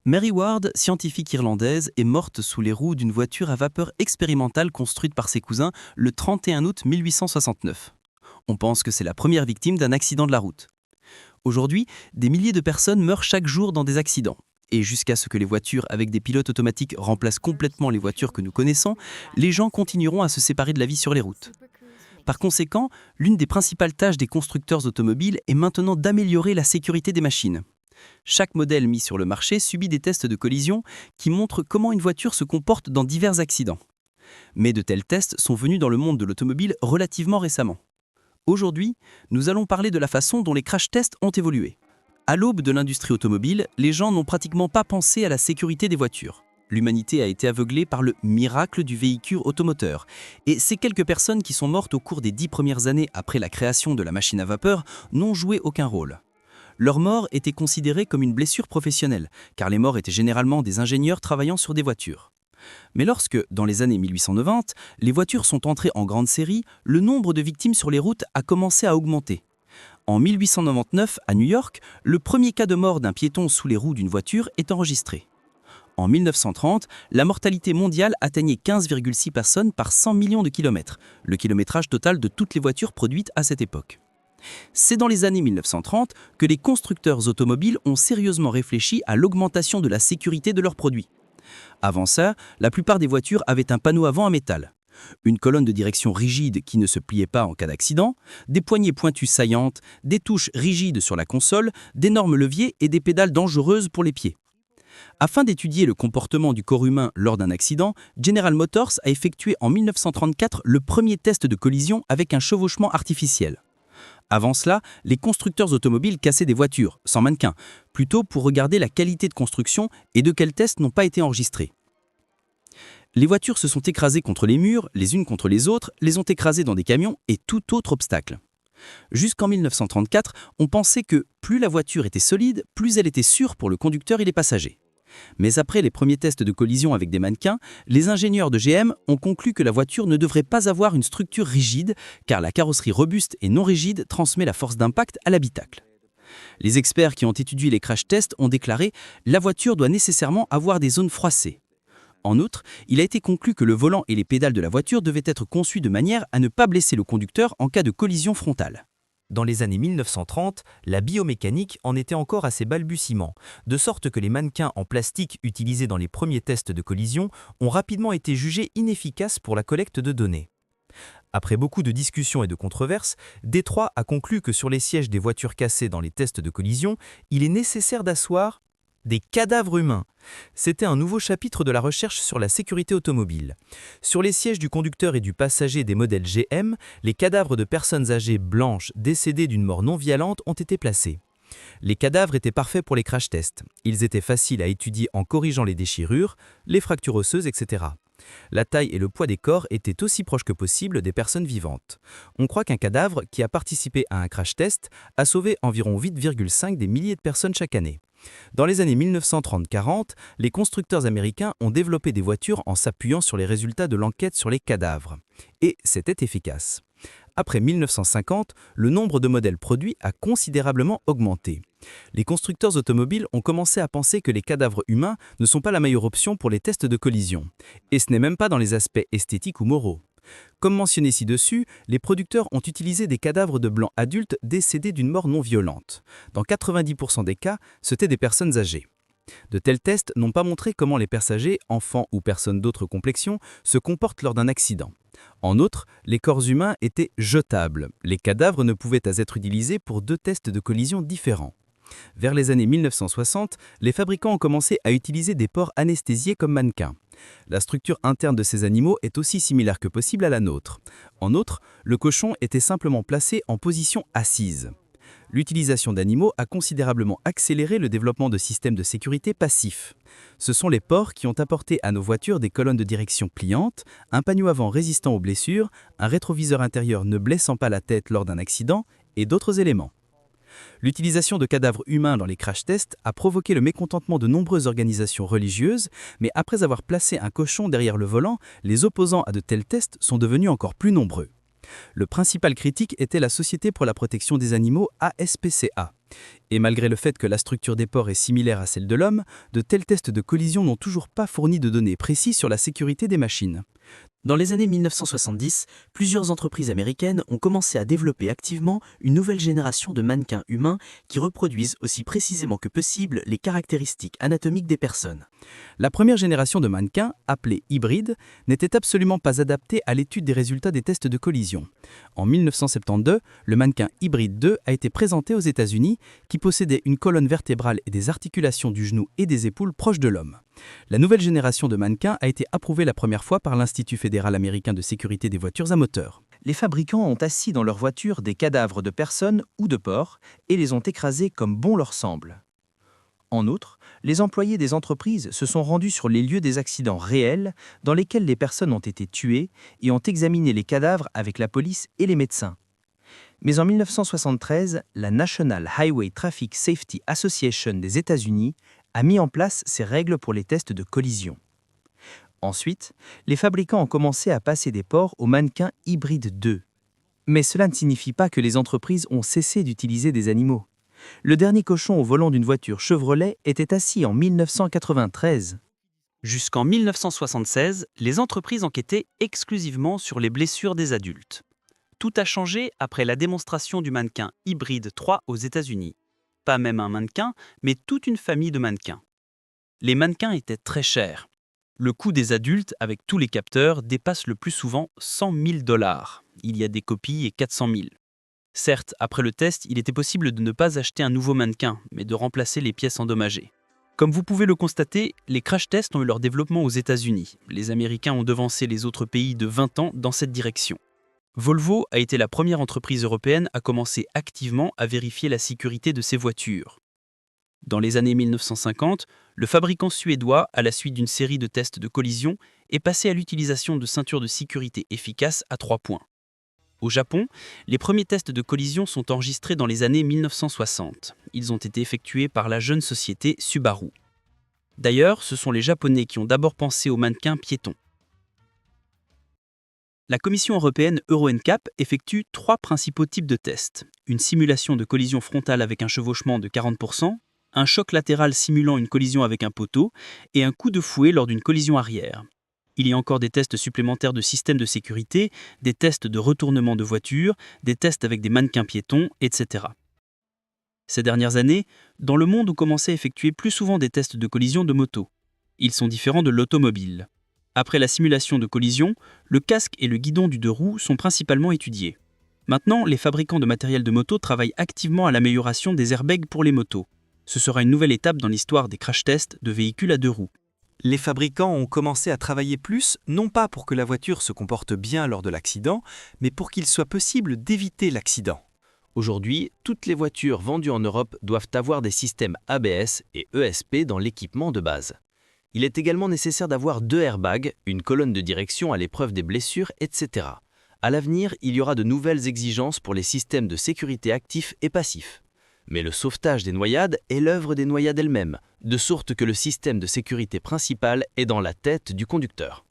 Mary Ward, scientifique irlandaise, est morte sous les roues d'une voiture à vapeur expérimentale construite par ses cousins le 31 août 1869. On pense que c'est la première victime d'un accident de la route. Aujourd'hui, des milliers de personnes meurent chaque jour dans des accidents. Et jusqu'à ce que les voitures avec des pilotes automatiques remplacent complètement les voitures que nous connaissons, les gens continueront à se séparer de la vie sur les routes. Par conséquent, l'une des principales tâches des constructeurs automobiles est maintenant d'améliorer la sécurité des machines. Chaque modèle mis sur le marché subit des tests de collision qui montrent comment une voiture se comporte dans divers accidents. Mais de tels tests sont venus dans le monde de l'automobile relativement récemment. Aujourd'hui, nous allons parler de la façon dont les crash tests ont évolué. À l'aube de l'industrie automobile, les gens n'ont pratiquement pas pensé à la sécurité des voitures. L'humanité a été aveuglée par le miracle du véhicule automoteur. Et ces quelques personnes qui sont mortes au cours des 10 premières années après la création de la machine à vapeur n'ont joué aucun rôle. Leur mort était considérée comme une blessure professionnelle, car les morts étaient généralement des ingénieurs travaillant sur des voitures. Mais lorsque, dans les années 1890, les voitures sont entrées en grande série, le nombre de victimes sur les routes a commencé à augmenter. En 1899, à New York, le premier cas de mort d'un piéton sous les roues d'une voiture est enregistré. En 1930, la mortalité mondiale atteignait 15,6 personnes par 100 millions de kilomètres, le kilométrage total de toutes les voitures produites à cette époque. C'est dans les années 1930 que les constructeurs automobiles ont sérieusement réfléchi à l'augmentation de la sécurité de leurs produits. Avant ça, la plupart des voitures avaient un panneau avant en métal, une colonne de direction rigide qui ne se pliait pas en cas d'accident, des poignées pointues saillantes, des touches rigides sur la console, d'énormes leviers et des pédales dangereuses pour les pieds. Afin d'étudier le comportement du corps humain lors d'un accident, General Motors a effectué en 1934 le premier test de collision avec un chevauchement artificiel. Avant cela, les constructeurs automobiles cassaient des voitures, sans mannequin, plutôt pour regarder la qualité de construction et de quels tests n'ont pas été enregistrés. Les voitures se sont écrasées contre les murs, les unes contre les autres, les ont écrasées dans des camions et tout autre obstacle. Jusqu'en 1934, on pensait que plus la voiture était solide, plus elle était sûre pour le conducteur et les passagers. Mais après les premiers tests de collision avec des mannequins, les ingénieurs de GM ont conclu que la voiture ne devrait pas avoir une structure rigide, car la carrosserie robuste et non rigide transmet la force d'impact à l'habitacle. Les experts qui ont étudié les crash tests ont déclaré « la voiture doit nécessairement avoir des zones froissées ». En outre, il a été conclu que le volant et les pédales de la voiture devaient être conçus de manière à ne pas blesser le conducteur en cas de collision frontale. Dans les années 1930, la biomécanique en était encore à ses balbutiements, de sorte que les mannequins en plastique utilisés dans les premiers tests de collision ont rapidement été jugés inefficaces pour la collecte de données. Après beaucoup de discussions et de controverses, Détroit a conclu que sur les sièges des voitures cassées dans les tests de collision, il est nécessaire d'asseoir des cadavres humains. C'était un nouveau chapitre de la recherche sur la sécurité automobile. Sur les sièges du conducteur et du passager des modèles GM, les cadavres de personnes âgées blanches décédées d'une mort non violente ont été placés. Les cadavres étaient parfaits pour les crash tests. Ils étaient faciles à étudier en corrigeant les déchirures, les fractures osseuses, etc. La taille et le poids des corps étaient aussi proches que possible des personnes vivantes. On croit qu'un cadavre qui a participé à un crash test a sauvé environ 8,5 des milliers de personnes chaque année. Dans les années 1930-40, les constructeurs américains ont développé des voitures en s'appuyant sur les résultats de l'enquête sur les cadavres. Et c'était efficace. Après 1950, le nombre de modèles produits a considérablement augmenté. Les constructeurs automobiles ont commencé à penser que les cadavres humains ne sont pas la meilleure option pour les tests de collision. Et ce n'est même pas dans les aspects esthétiques ou moraux. Comme mentionné ci-dessus, les producteurs ont utilisé des cadavres de blancs adultes décédés d'une mort non violente. Dans 90% des cas, c'étaient des personnes âgées. De tels tests n'ont pas montré comment les passagers, enfants ou personnes d'autres complexions, se comportent lors d'un accident. En outre, les corps humains étaient jetables. Les cadavres ne pouvaient être utilisés pour deux tests de collision différents. Vers les années 1960, les fabricants ont commencé à utiliser des porcs anesthésiés comme mannequins. La structure interne de ces animaux est aussi similaire que possible à la nôtre. En outre, le cochon était simplement placé en position assise. L'utilisation d'animaux a considérablement accéléré le développement de systèmes de sécurité passifs. Ce sont les porcs qui ont apporté à nos voitures des colonnes de direction pliantes, un panneau avant résistant aux blessures, un rétroviseur intérieur ne blessant pas la tête lors d'un accident et d'autres éléments. L'utilisation de cadavres humains dans les crash tests a provoqué le mécontentement de nombreuses organisations religieuses, mais après avoir placé un cochon derrière le volant, les opposants à de tels tests sont devenus encore plus nombreux. Le principal critique était la Société pour la protection des animaux ASPCA. Et malgré le fait que la structure des pores est similaire à celle de l'homme, de tels tests de collision n'ont toujours pas fourni de données précises sur la sécurité des machines. Dans les années 1970, plusieurs entreprises américaines ont commencé à développer activement une nouvelle génération de mannequins humains qui reproduisent aussi précisément que possible les caractéristiques anatomiques des personnes. La première génération de mannequins, appelée hybride, n'était absolument pas adaptée à l'étude des résultats des tests de collision. En 1972, le mannequin hybride 2 a été présenté aux États-Unis, qui possédait une colonne vertébrale et des articulations du genou et des épaules proches de l'homme. La nouvelle génération de mannequins a été approuvée la première fois par l'Institut fédéral américain de sécurité des voitures à moteur. Les fabricants ont assis dans leurs voitures des cadavres de personnes ou de porcs et les ont écrasés comme bon leur semble. En outre, les employés des entreprises se sont rendus sur les lieux des accidents réels dans lesquels les personnes ont été tuées et ont examiné les cadavres avec la police et les médecins. Mais en 1973, la National Highway Traffic Safety Association des États-Unis a mis en place ces règles pour les tests de collision. Ensuite, les fabricants ont commencé à passer des porcs aux mannequins hybrides 2. Mais cela ne signifie pas que les entreprises ont cessé d'utiliser des animaux. Le dernier cochon au volant d'une voiture Chevrolet était assis en 1993. Jusqu'en 1976, les entreprises enquêtaient exclusivement sur les blessures des adultes. Tout a changé après la démonstration du mannequin hybride 3 aux États-Unis. Pas même un mannequin, mais toute une famille de mannequins. Les mannequins étaient très chers. Le coût des adultes, avec tous les capteurs, dépasse le plus souvent 100 000 $. Il y a des copies et 400 000. Certes, après le test, il était possible de ne pas acheter un nouveau mannequin, mais de remplacer les pièces endommagées. Comme vous pouvez le constater, les crash tests ont eu leur développement aux États-Unis. Les Américains ont devancé les autres pays de 20 ans dans cette direction. Volvo a été la première entreprise européenne à commencer activement à vérifier la sécurité de ses voitures. Dans les années 1950, le fabricant suédois, à la suite d'une série de tests de collision, est passé à l'utilisation de ceintures de sécurité efficaces à 3 points. Au Japon, les premiers tests de collision sont enregistrés dans les années 1960. Ils ont été effectués par la jeune société Subaru. D'ailleurs, ce sont les Japonais qui ont d'abord pensé aux mannequins piétons. La Commission européenne Euro NCAP effectue 3 principaux types de tests. Une simulation de collision frontale avec un chevauchement de 40%, un choc latéral simulant une collision avec un poteau et un coup de fouet lors d'une collision arrière. Il y a encore des tests supplémentaires de système de sécurité, des tests de retournement de voiture, des tests avec des mannequins piétons, etc. Ces dernières années, dans le monde, on commençait à effectuer plus souvent des tests de collision de moto. Ils sont différents de l'automobile. Après la simulation de collision, le casque et le guidon du deux roues sont principalement étudiés. Maintenant, les fabricants de matériel de moto travaillent activement à l'amélioration des airbags pour les motos. Ce sera une nouvelle étape dans l'histoire des crash tests de véhicules à deux roues. Les fabricants ont commencé à travailler plus, non pas pour que la voiture se comporte bien lors de l'accident, mais pour qu'il soit possible d'éviter l'accident. Aujourd'hui, toutes les voitures vendues en Europe doivent avoir des systèmes ABS et ESP dans l'équipement de base. Il est également nécessaire d'avoir 2 airbags, une colonne de direction à l'épreuve des blessures, etc. À l'avenir, il y aura de nouvelles exigences pour les systèmes de sécurité actifs et passifs. Mais le sauvetage des noyades est l'œuvre des noyades elles-mêmes, de sorte que le système de sécurité principal est dans la tête du conducteur.